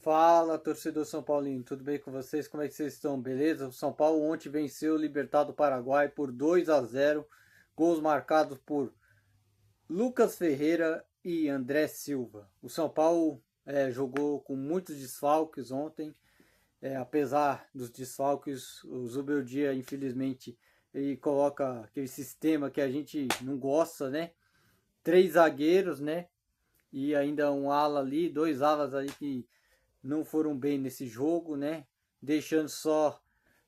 Fala, torcedor São Paulino, tudo bem com vocês? Como é que vocês estão? Beleza? O São Paulo ontem venceu o Libertad do Paraguai por 2-0, gols marcados por Lucas Ferreira e André Silva. O São Paulo jogou com muitos desfalques ontem, apesar dos desfalques, o Zubeldia, infelizmente, ele coloca aquele sistema que a gente não gosta, né? Três zagueiros, né? E ainda um ala ali, dois alas ali que não foram bem nesse jogo, né? Deixando só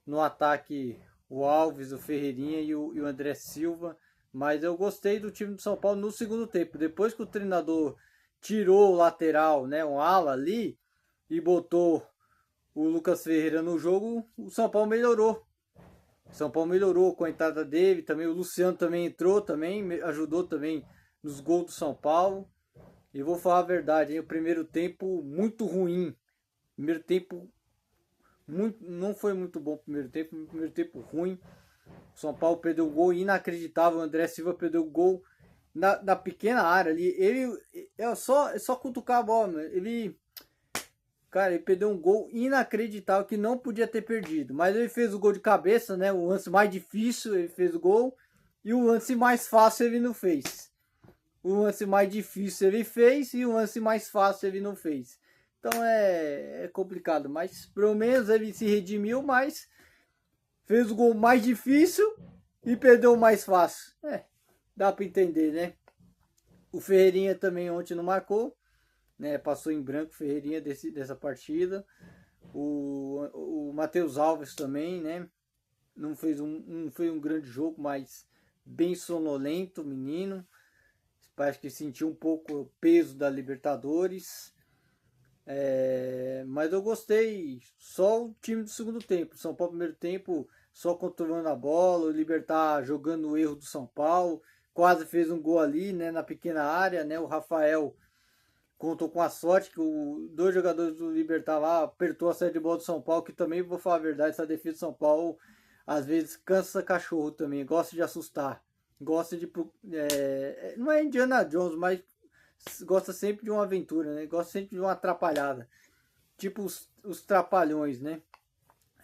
no ataque o Alves, o Ferreirinha e o André Silva. Mas eu gostei do time do São Paulo no segundo tempo. Depois que o treinador tirou o lateral, né, um ala ali, e botou o Lucas Ferreira no jogo, o São Paulo melhorou. O São Paulo melhorou com a entrada dele, também o Luciano também entrou, também ajudou também nos gols do São Paulo. E vou falar a verdade, hein? O primeiro tempo muito ruim. Primeiro tempo não foi muito bom. Primeiro tempo ruim. O São Paulo perdeu o gol inacreditável. O André Silva perdeu o gol na pequena área ali. Ele é só cutucar a bola, mano. Ele perdeu um gol inacreditável que não podia ter perdido. Mas ele fez o gol de cabeça, né? O lance mais difícil ele fez o gol. E o lance mais fácil ele não fez. O lance mais difícil ele fez e o lance mais fácil ele não fez. Então é complicado, mas pelo menos ele se redimiu, mas fez o gol mais difícil e perdeu o mais fácil. Dá para entender, né? O Ferreirinha também ontem não marcou, né? Passou em branco o Ferreirinha dessa partida. O Matheus Alves também, né? Não fez um grande jogo, mas bem sonolento, menino. Parece que sentiu um pouco o peso da Libertadores. Mas eu gostei só o time do segundo tempo. São Paulo primeiro tempo só controlando a bola, o Libertad jogando o erro do São Paulo, quase fez um gol ali, né, na pequena área, né? O Rafael contou com a sorte que dois jogadores do Libertad lá apertou a saída de bola do São Paulo, que também, vou falar a verdade, essa defesa do São Paulo às vezes cansa cachorro também, gosta de assustar, gosta de não é Indiana Jones, mas gosta sempre de uma aventura, né? Gosta sempre de uma atrapalhada. Tipo os trapalhões, né?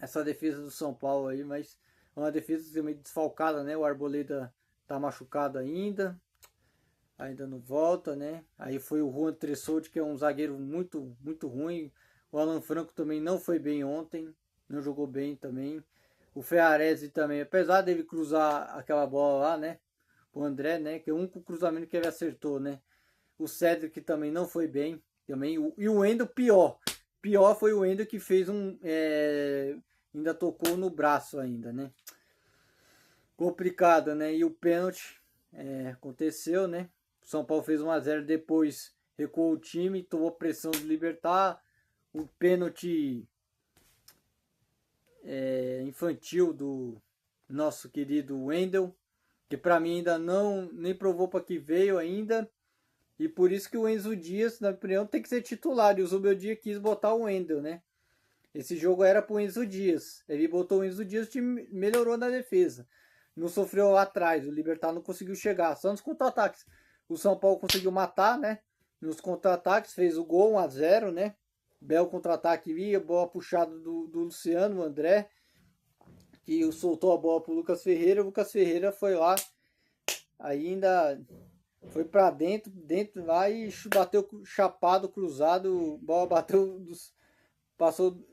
Essa defesa do São Paulo aí, mas é uma defesa meio desfalcada, né? O Arboleda tá machucado ainda não volta, né? Aí foi o Juan Tressoldi, que é um zagueiro muito, muito ruim. O Alan Franco também não foi bem ontem, não jogou bem também. O Ferrarese também, apesar dele cruzar aquela bola lá, né? O André, né? Que é o único cruzamento que ele acertou, né? O Cedric também não foi bem. Também. E o Wendel pior. Pior foi o Wendel que fez ainda tocou no braço ainda, né? Complicado, né? E o pênalti aconteceu, né? O São Paulo fez 1-0, depois recuou o time, tomou pressão do Libertad. O pênalti infantil do nosso querido Wendel, que para mim ainda nem provou para que veio ainda. E por isso que o Enzo Dias, na minha opinião, tem que ser titular. E o Zubeldia quis botar o Wendel, né? Esse jogo era pro Enzo Dias. Ele botou o Enzo Dias, o time melhorou na defesa. Não sofreu lá atrás. O Libertad não conseguiu chegar. Só nos contra-ataques. O São Paulo conseguiu matar, né? Nos contra-ataques, fez o gol 1-0, né? Belo contra-ataque ali, bola puxada do Luciano, o André, que soltou a bola pro Lucas Ferreira. O Lucas Ferreira foi lá, ainda foi para dentro lá e bateu chapado, cruzado, bola bateu, passou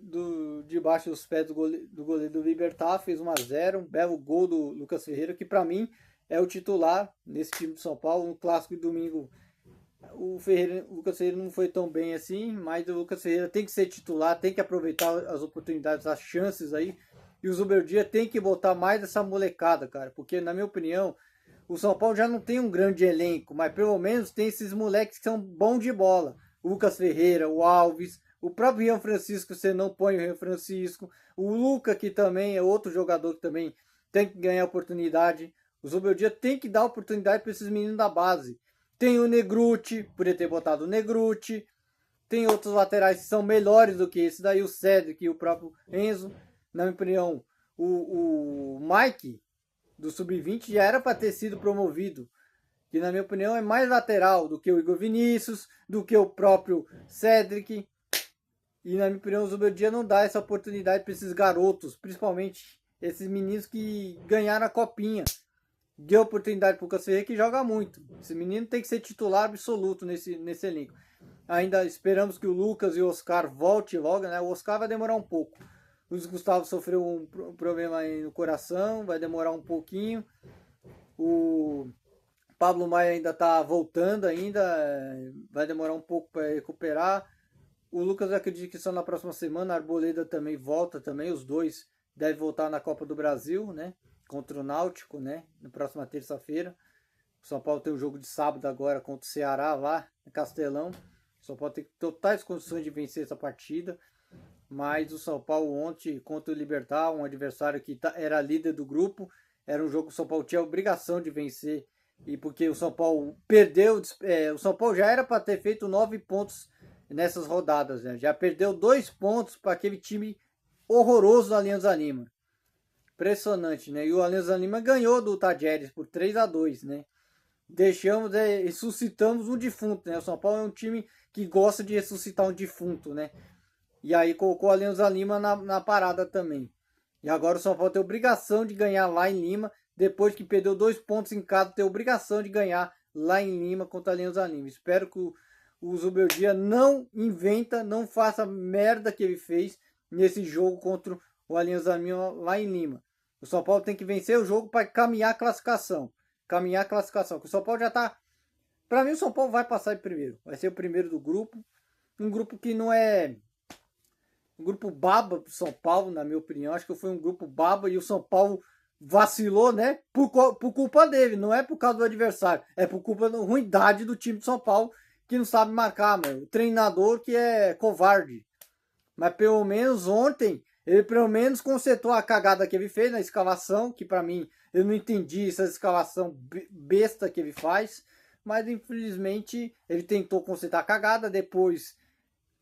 debaixo dos pés do goleiro do Libertad, fez 1-0, um belo gol do Lucas Ferreira, que para mim é o titular nesse time de São Paulo. No clássico de domingo, o Lucas Ferreira não foi tão bem assim, mas o Lucas Ferreira tem que ser titular, tem que aproveitar as oportunidades, as chances aí, e o Zubeldia tem que botar mais essa molecada, cara, porque na minha opinião, o São Paulo já não tem um grande elenco, mas pelo menos tem esses moleques que são bons de bola. O Lucas Ferreira, o Alves, o próprio Rian Francisco, você não põe o Rian Francisco. O Luca, que também é outro jogador que também tem que ganhar oportunidade. O Zubeldia tem que dar oportunidade para esses meninos da base. Tem o Negruti, poderia ter botado o Negruti. Tem outros laterais que são melhores do que esse daí, o Cedric e o próprio Enzo. Na minha opinião, o Mike do Sub-20 já era para ter sido promovido, que na minha opinião é mais lateral do que o Igor Vinícius, do que o próprio Cedric. E na minha opinião, o Zubeldia não dá essa oportunidade para esses garotos, principalmente esses meninos que ganharam a copinha. Deu oportunidade para o Lucas Ferreira, que joga muito. Esse menino tem que ser titular absoluto nesse elenco. Ainda esperamos que o Lucas e o Oscar voltem logo, né? O Oscar vai demorar um pouco. O Luiz Gustavo sofreu um problema aí no coração, vai demorar um pouquinho. O Pablo Maia ainda está voltando ainda, vai demorar um pouco para recuperar. O Lucas, eu acredito que só na próxima semana. A Arboleda também volta também. Os dois devem voltar na Copa do Brasil, né? Contra o Náutico, né? Na próxima terça-feira. O São Paulo tem um jogo de sábado agora contra o Ceará lá no Castelão. O São Paulo tem totais condições de vencer essa partida. Mas o São Paulo ontem contra o Libertad, um adversário que era líder do grupo, era um jogo que o São Paulo tinha a obrigação de vencer. E porque o São Paulo perdeu, o São Paulo já era para ter feito 9 pontos nessas rodadas, né? Já perdeu 2 pontos para aquele time horroroso do Alianza Lima. Impressionante, né? E o Alianza Lima ganhou do Tajeres por 3-2, né? Ressuscitamos um defunto, né? O São Paulo é um time que gosta de ressuscitar um defunto, né? E aí colocou o Alianza Lima na parada também. E agora o São Paulo tem obrigação de ganhar lá em Lima, depois que perdeu 2 pontos em casa, tem obrigação de ganhar lá em Lima contra o Alianza Lima. Espero que o Zubeldia não inventa, não faça merda que ele fez nesse jogo contra o Alianza Lima lá em Lima. O São Paulo tem que vencer o jogo para caminhar a classificação. Caminhar a classificação. O São Paulo já está... Para mim o São Paulo vai passar em primeiro. Vai ser o primeiro do grupo. Um grupo que não é... Um grupo baba pro São Paulo, na minha opinião. Acho que foi um grupo baba e o São Paulo vacilou, né? Por culpa dele. Não é por causa do adversário. É por culpa da ruindade do time de São Paulo, que não sabe marcar, mano. O treinador que é covarde. Mas pelo menos ontem, ele pelo menos consertou a cagada que ele fez na escalação, que para mim, eu não entendi essa escalação besta que ele faz. Mas infelizmente, ele tentou consertar a cagada, depois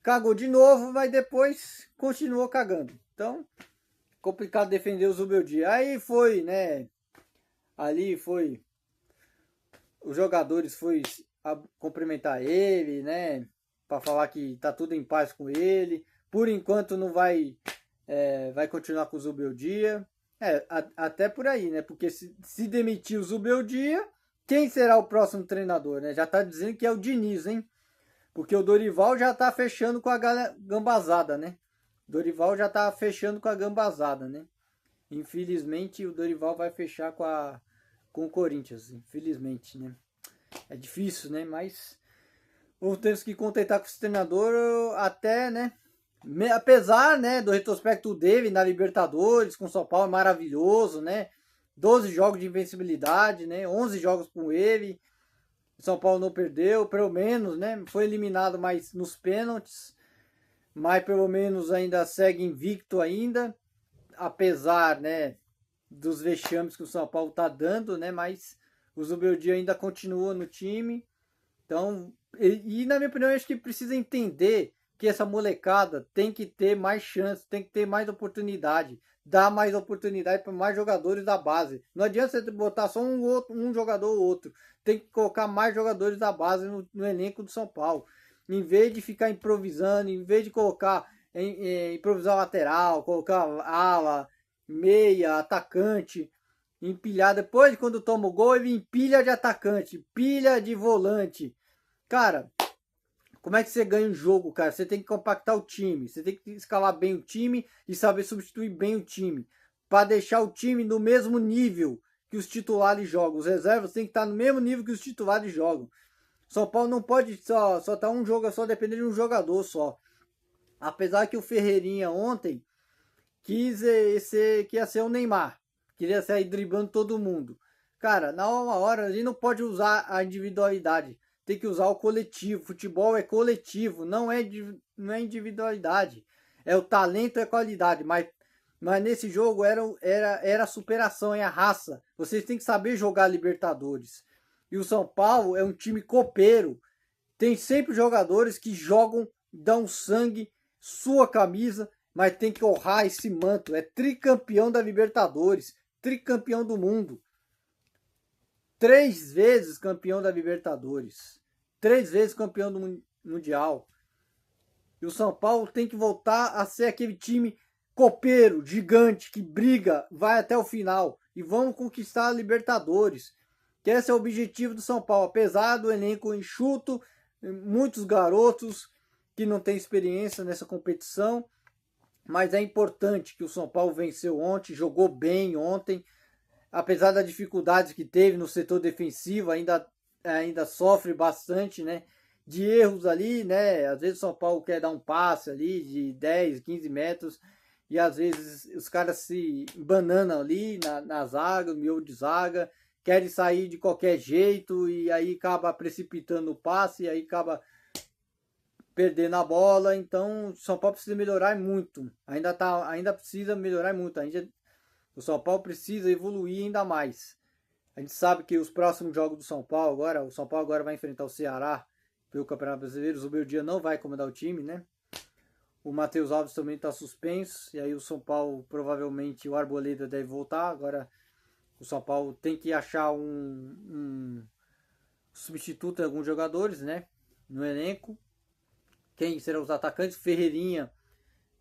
cagou de novo, mas depois continuou cagando. Então, complicado defender o Zubeldia. Aí foi, né? Ali foi... Os jogadores foi cumprimentar ele, né? Para falar que tá tudo em paz com ele. Por enquanto não vai vai continuar com o Zubeldia. Até por aí, né? Porque se demitir o Zubeldia, quem será o próximo treinador, né? Já tá dizendo que é o Diniz, hein? Porque o Dorival já tá fechando com a gambazada, né? Dorival já tá fechando com a gambazada, né? Infelizmente o Dorival vai fechar com o Corinthians, infelizmente, né? É difícil, né? Mas vamos ter que contentar com esse treinador até, né? Apesar, né, do retrospecto dele na Libertadores com o São Paulo, é maravilhoso, né? 12 jogos de invencibilidade, né? 11 jogos com ele. O São Paulo não perdeu, pelo menos, né? Foi eliminado mais nos pênaltis, mas pelo menos ainda segue invicto ainda, apesar, né, dos vexames que o São Paulo tá dando, né? Mas o Zubeldia ainda continua no time. Então, e na minha opinião, eu acho que precisa entender que essa molecada tem que ter mais chance, tem que ter mais oportunidade, dar mais oportunidade para mais jogadores da base. Não adianta você botar só um jogador ou outro. Tem que colocar mais jogadores da base no elenco do São Paulo. Em vez de ficar improvisando, em vez de colocar improvisar lateral, colocar ala, meia, atacante, empilhar. Depois, quando toma o gol, ele empilha de atacante, pilha de volante. Cara, como é que você ganha um jogo, cara? Você tem que compactar o time, você tem que escalar bem o time e saber substituir bem o time, para deixar o time no mesmo nível que os titulares jogam. Os reservas têm que estar no mesmo nível que os titulares jogam. São Paulo não pode só estar um jogo só dependendo de um jogador só. Apesar que o Ferreirinha ontem quis que ia ser o Neymar, queria sair driblando todo mundo. Cara, na hora a gente não pode usar a individualidade. Tem que usar o coletivo. Futebol é coletivo, não é individualidade. É o talento, é qualidade. Mas nesse jogo era superação, é a raça. Vocês têm que saber jogar Libertadores. E o São Paulo é um time copeiro. Tem sempre jogadores que jogam, dão sangue, sua camisa, mas tem que honrar esse manto. É tricampeão da Libertadores, tricampeão do mundo. 3 vezes campeão da Libertadores. 3 vezes campeão do Mundial. E o São Paulo tem que voltar a ser aquele time copeiro, gigante, que briga, vai até o final. E vamos conquistar a Libertadores. Que esse é o objetivo do São Paulo. Apesar do elenco enxuto, muitos garotos que não têm experiência nessa competição. Mas é importante que o São Paulo venceu ontem, jogou bem ontem. Apesar das dificuldades que teve no setor defensivo, ainda sofre bastante, né? De erros ali, né? Às vezes o São Paulo quer dar um passe ali de 10, 15 metros e às vezes os caras se bananam ali na zaga, no miolo de zaga, querem sair de qualquer jeito e aí acaba precipitando o passe e aí acaba perdendo a bola. Então o São Paulo precisa melhorar muito. Ainda precisa melhorar muito. O São Paulo precisa evoluir ainda mais. A gente sabe que os próximos jogos do São Paulo agora, o São Paulo agora vai enfrentar o Ceará pelo Campeonato Brasileiro. O Zubeldia não vai comandar o time, né? O Matheus Alves também está suspenso. E aí o São Paulo, provavelmente, o Arboleda deve voltar. Agora o São Paulo tem que achar um substituto em alguns jogadores, né? No elenco. Quem serão os atacantes? Ferreirinha.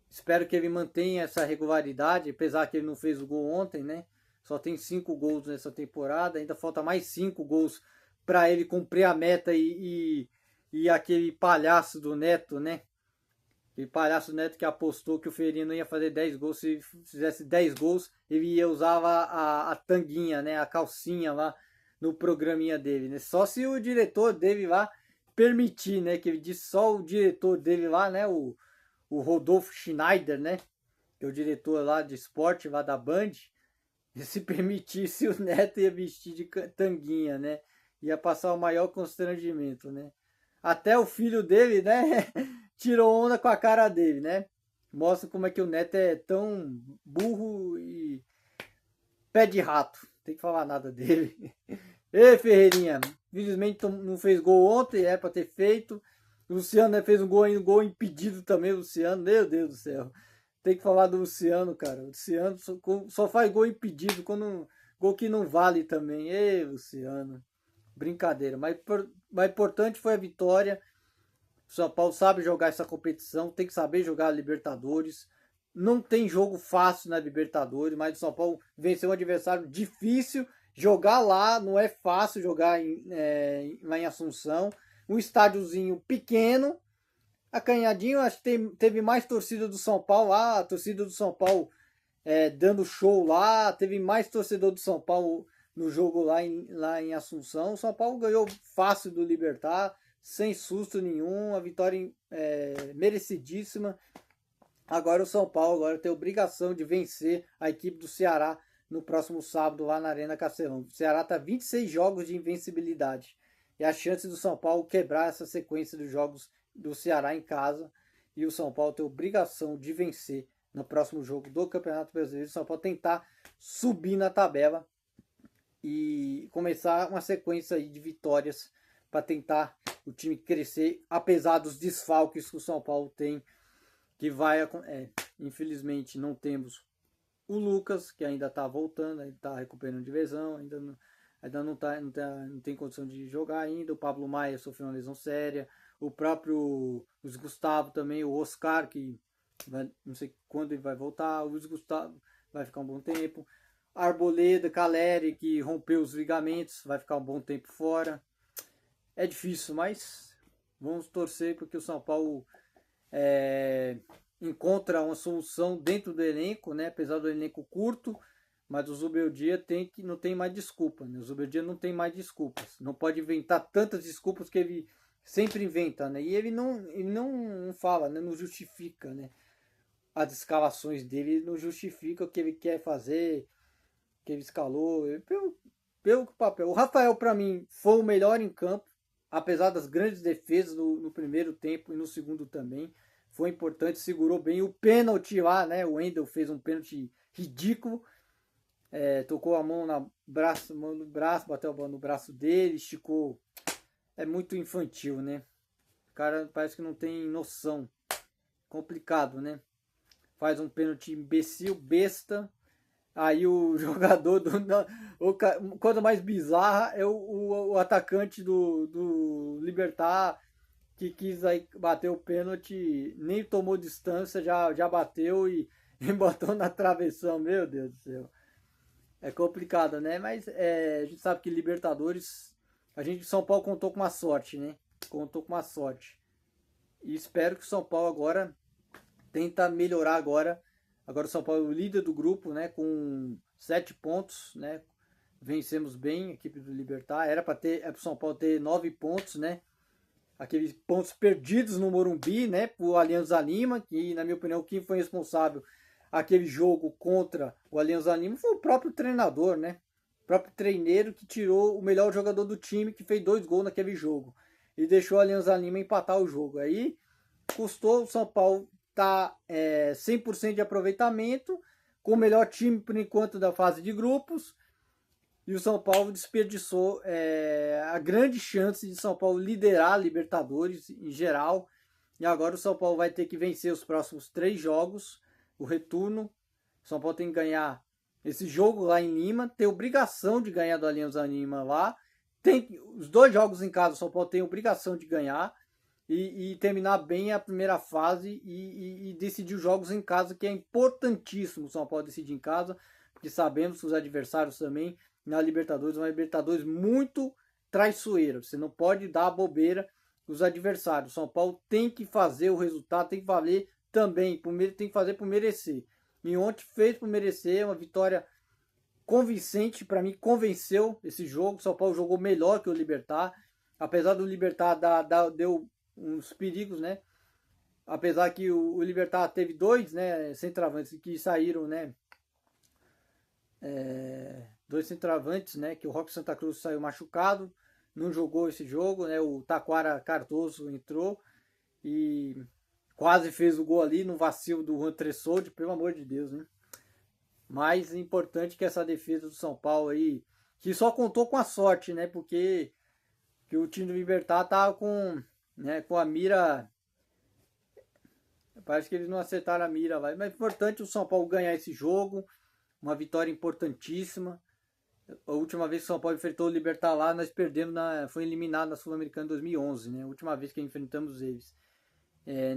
Espero que ele mantenha essa regularidade, apesar que ele não fez o gol ontem, né? Só tem 5 gols nessa temporada, ainda falta mais 5 gols para ele cumprir a meta e aquele palhaço do Neto, né? Aquele palhaço do Neto que apostou que o Ferreirinha não ia fazer 10 gols, se fizesse 10 gols, ele ia usar a tanguinha, né? A calcinha lá no programinha dele, né? Só se o diretor dele lá permitir, né? Que ele disse só o diretor dele lá, né? O Rodolfo Schneider, né? Que é o diretor lá de esporte, lá da Band. E se permitisse, o Neto ia vestir de tanguinha, né? Ia passar o maior constrangimento, né? Até o filho dele, né? Tirou onda com a cara dele, né? Mostra como é que o Neto é tão burro e pé de rato. Tem que falar nada dele. Ei, Ferreirinha, infelizmente não fez gol ontem, é para ter feito. O Luciano, né, fez um gol impedido também, Luciano. Meu Deus do céu. Tem que falar do Luciano, cara. O Luciano só faz gol impedido, gol que não vale também. Ei, Luciano. Brincadeira. Mas importante foi a vitória. O São Paulo sabe jogar essa competição, tem que saber jogar a Libertadores. Não tem jogo fácil na Libertadores, mas o São Paulo venceu um adversário difícil. Jogar lá não é fácil jogar lá em Assunção. Um estádiozinho pequeno, acanhadinho. Acho que teve mais torcida do São Paulo lá, a torcida do São Paulo dando show lá, teve mais torcedor do São Paulo no jogo lá em Assunção. O São Paulo ganhou fácil do Libertad, sem susto nenhum, a vitória merecidíssima. Agora o São Paulo tem a obrigação de vencer a equipe do Ceará no próximo sábado lá na Arena Castelão. O Ceará está 26 jogos de invencibilidade. E a chance do São Paulo quebrar essa sequência dos jogos do Ceará em casa. E o São Paulo tem a obrigação de vencer no próximo jogo do Campeonato Brasileiro. O São Paulo tentar subir na tabela e começar uma sequência aí de vitórias para tentar o time crescer, apesar dos desfalques que o São Paulo tem, que infelizmente não temos o Lucas, que ainda está voltando, ainda está recuperando de lesão, ainda não tem condição de jogar ainda. O Pablo Maia sofreu uma lesão séria, o próprio Luiz Gustavo também, o Oscar, que não sei quando ele vai voltar, o Luiz Gustavo vai ficar um bom tempo, Arboleda, Caleri, que rompeu os ligamentos, vai ficar um bom tempo fora. É difícil, mas vamos torcer porque o São Paulo encontra uma solução dentro do elenco, né? Apesar do elenco curto, mas o Zubeldia não tem mais desculpa, né? O Zubeldia não tem mais desculpas, não pode inventar tantas desculpas que ele sempre inventa, né? E ele não fala, né? Não justifica, né? As escalações dele, ele não justifica o que ele quer fazer, que ele escalou, pelo papel. O Rafael, para mim, foi o melhor em campo, apesar das grandes defesas no primeiro tempo e no segundo também. Foi importante, segurou bem o pênalti lá, né? O Wendel fez um pênalti ridículo. Tocou a mão no braço, bateu a bola no braço dele, esticou. É muito infantil, né? O cara parece que não tem noção. Complicado, né? Faz um pênalti imbecil, besta. Aí o jogador coisa mais bizarra é o atacante do Libertad que quis aí bater o pênalti, nem tomou distância, já bateu e botou na travessão. Meu Deus do céu. É complicado, né? Mas a gente sabe que Libertadores, a gente de São Paulo contou com uma sorte, né? Contou com uma sorte. E espero que o São Paulo agora tenta melhorar agora. Agora o São Paulo é o líder do grupo, né? Com 7 pontos, né? Vencemos bem a equipe do Libertad. Era para o São Paulo ter 9 pontos, né? Aqueles pontos perdidos no Morumbi, né? Por Alianza Lima, que na minha opinião quem foi responsável aquele jogo contra o Alianza Lima foi o próprio treinador, né? O próprio treineiro que tirou o melhor jogador do time, que fez 2 gols naquele jogo. E deixou o Alianza Lima empatar o jogo. Aí custou o São Paulo tá 100% de aproveitamento, com o melhor time por enquanto da fase de grupos, e o São Paulo desperdiçou a grande chance de São Paulo liderar a Libertadores em geral, e agora o São Paulo vai ter que vencer os próximos 3 jogos, o retorno, o São Paulo tem que ganhar esse jogo lá em Lima, tem obrigação de ganhar do Alianza Lima lá, tem os 2 jogos em casa, o São Paulo tem obrigação de ganhar, e terminar bem a primeira fase e decidir os jogos em casa, que é importantíssimo o São Paulo decidir em casa, porque sabemos que os adversários também na Libertadores, uma Libertadores muito traiçoeira. Você não pode dar a bobeira os adversários. O São Paulo tem que fazer o resultado, tem que valer também, tem que fazer por merecer. E ontem fez por merecer, uma vitória convincente, para mim convenceu esse jogo. O São Paulo jogou melhor que o Libertad, apesar do Libertad deu uns perigos, né? Apesar que o Libertad teve 2, né, centroavantes que saíram, né? 2 centroavantes, né? Que o Roque Santa Cruz saiu machucado, não jogou esse jogo, né? O Taquara Cardoso entrou e quase fez o gol ali no vacilo do Juan Tressoldi, pelo amor de Deus, né? Mais importante que essa defesa do São Paulo aí, que só contou com a sorte, né? Porque que o time do Libertad tava com a mira. Parece que eles não acertaram a mira lá. Mas é importante o São Paulo ganhar esse jogo. Uma vitória importantíssima. A última vez que o São Paulo enfrentou o Libertad lá, nós perdemos, foi eliminado na Sul-Americana em 2011, né? A última vez que enfrentamos eles.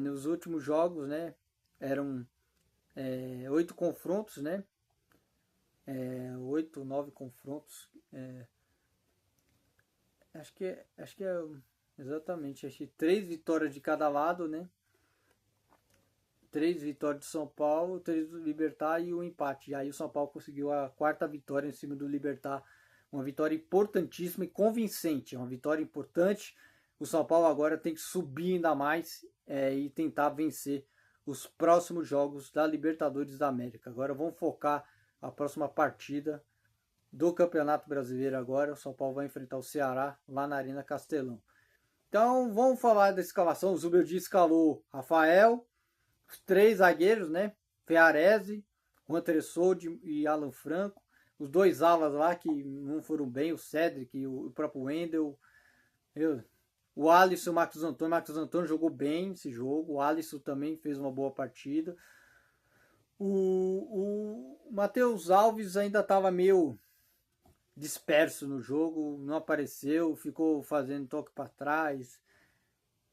Nos últimos jogos, né? Eram 8 confrontos, né? 8, 9 confrontos. Acho que é exatamente. Acho que 3 vitórias de cada lado, né? 3 vitórias do São Paulo, 3 do Libertad e um empate. E aí o São Paulo conseguiu a 4ª vitória em cima do Libertad. Uma vitória importantíssima e convincente. Uma vitória importante. O São Paulo agora tem que subir ainda mais e tentar vencer os próximos jogos da Libertadores da América. Agora vamos focar a próxima partida do Campeonato Brasileiro agora. O São Paulo vai enfrentar o Ceará lá na Arena Castelão. Então vamos falar da escalação. O Zubeldia escalou Rafael, os 3 zagueiros, né? Ferrarese, Juan Tressoldi e Alan Franco. Os 2 alas lá que não foram bem, o Cedric e o próprio Wendel. O Alisson e o Marcos Antônio. O Marcos Antônio jogou bem esse jogo. O Alisson também fez uma boa partida. O Matheus Alves ainda estava meio disperso no jogo, não apareceu, ficou fazendo toque para trás.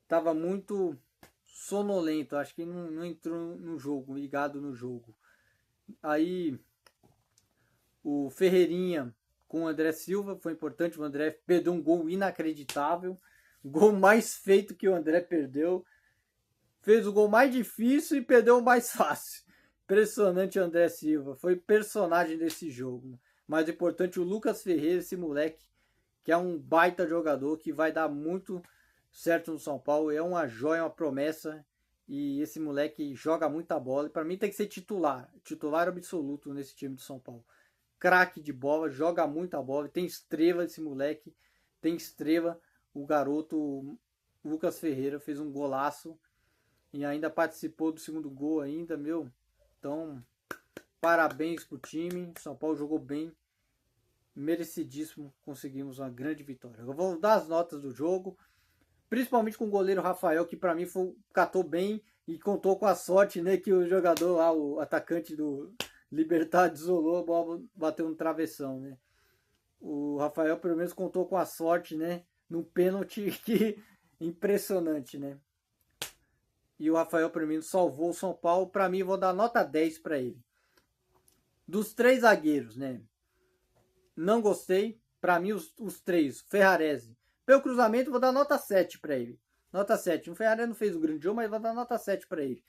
Estava muito sonolento, acho que não entrou no jogo, ligado no jogo. Aí o Ferreirinha com o André Silva foi importante. O André perdeu um gol inacreditável, o gol mais feito que o André perdeu. Fez o gol mais difícil e perdeu o mais fácil. Impressionante o André Silva, foi personagem desse jogo. Mais importante, o Lucas Ferreira, esse moleque, que é um baita jogador, que vai dar muito certo no São Paulo, é uma joia, uma promessa, e esse moleque joga muita bola, e para mim tem que ser titular absoluto nesse time do São Paulo. Craque de bola, joga muita bola, tem estrela esse moleque, tem estrela, o garoto Lucas Ferreira fez um golaço, e ainda participou do segundo gol ainda, meu. Então, parabéns pro time. São Paulo jogou bem, merecidíssimo. Conseguimos uma grande vitória. Eu vou dar as notas do jogo, principalmente com o goleiro Rafael, que para mim catou bem e contou com a sorte, né, que o jogador lá, o atacante do Libertad, isolou, a bola bateu no travessão, né. O Rafael pelo menos contou com a sorte, né, num pênalti Impressionante, né? E o Rafael Firmino salvou o São Paulo. Para mim, vou dar nota 10 para ele. Dos 3 zagueiros, né? Não gostei. Para mim, os 3, Ferrarese. Pelo cruzamento, vou dar nota 7 para ele. Nota 7. O Ferrarese não fez um grande jogo, mas vou dar nota 7 para ele.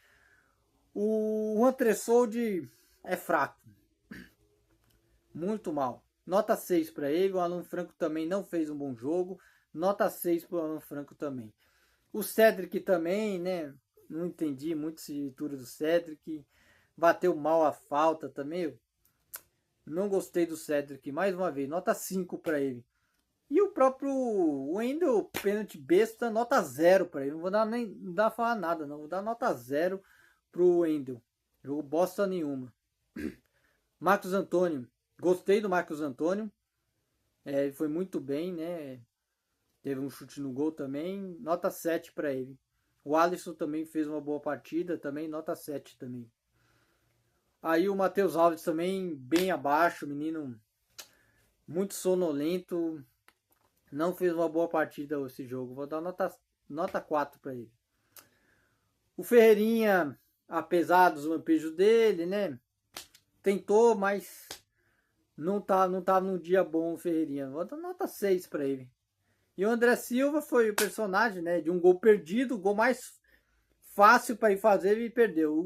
O Antressoldi é fraco. Muito mal. Nota 6 para ele. O Alan Franco também não fez um bom jogo. Nota 6 para o Alan Franco também. O Cedric também, né? Não entendi muito essa leitura do Cedric. Bateu mal a falta também. Não gostei do Cedric. Mais uma vez, nota 5 para ele. E o próprio Wendel, pênalti besta, nota 0 para ele. Não vou dar nem não dá pra falar nada, não. Vou dar nota 0 pro Wendel. Jogo bosta nenhuma. Marcos Antônio. Gostei do Marcos Antônio. Ele foi muito bem, né? Teve um chute no gol também. Nota 7 para ele. O Alisson também fez uma boa partida. Também nota 7 também. Aí o Matheus Alves também bem abaixo. Menino muito sonolento. Não fez uma boa partida esse jogo. Vou dar nota 4 para ele. O Ferreirinha, apesar dos lampejos dele, né? Tentou, mas não tava num dia bom o Ferreirinha. Vou dar nota 6 para ele. E o André Silva foi o personagem, né? De um gol perdido, o gol mais fácil para ele fazer, ele perdeu. O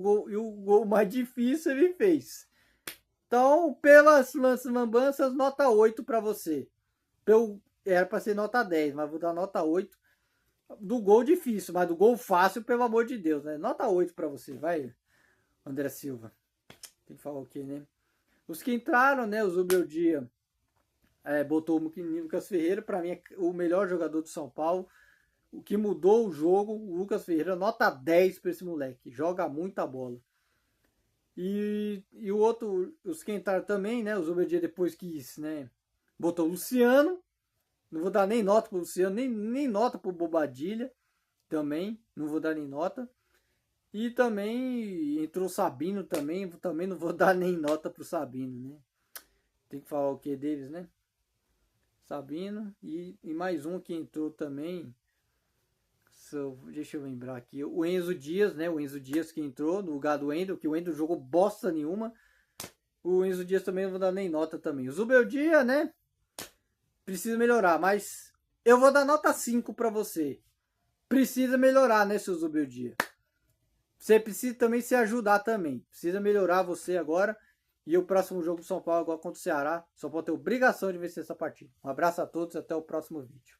gol mais difícil ele fez. Então, pelas lambanças, nota 8 para você. Era para ser nota 10, mas vou dar nota 8. Do gol difícil, mas do gol fácil, pelo amor de Deus, né? Nota 8 para você, vai, André Silva. Tem que falar o quê, né? Os que entraram, né? O Zubeldia botou o Lucas Ferreira, para mim é o melhor jogador do São Paulo. O que mudou o jogo, o Lucas Ferreira, nota 10 para esse moleque. Joga muita bola. E o outro, os que entraram também, né? O Zubeldia depois quis, né? Botou o Luciano. Não vou dar nem nota pro Luciano, nem nota pro Bobadilha. Também, não vou dar nem nota. E também entrou o Sabino também não vou dar nem nota pro Sabino, né? Tem que falar o que deles, né? Sabino e mais um que entrou também. Deixa eu lembrar aqui. O Enzo Dias, né? O Enzo Dias que entrou no lugar do Wendel, que o Wendel jogou bosta nenhuma. O Enzo Dias também não vou dar nem nota também. O Zubeldia, né? Precisa melhorar, mas eu vou dar nota 5 para você. Precisa melhorar, né, seu Zubeldia? Você precisa também se ajudar também. Precisa melhorar você agora. E o próximo jogo do São Paulo agora contra o Ceará. São Paulo tem obrigação de vencer essa partida. Um abraço a todos e até o próximo vídeo.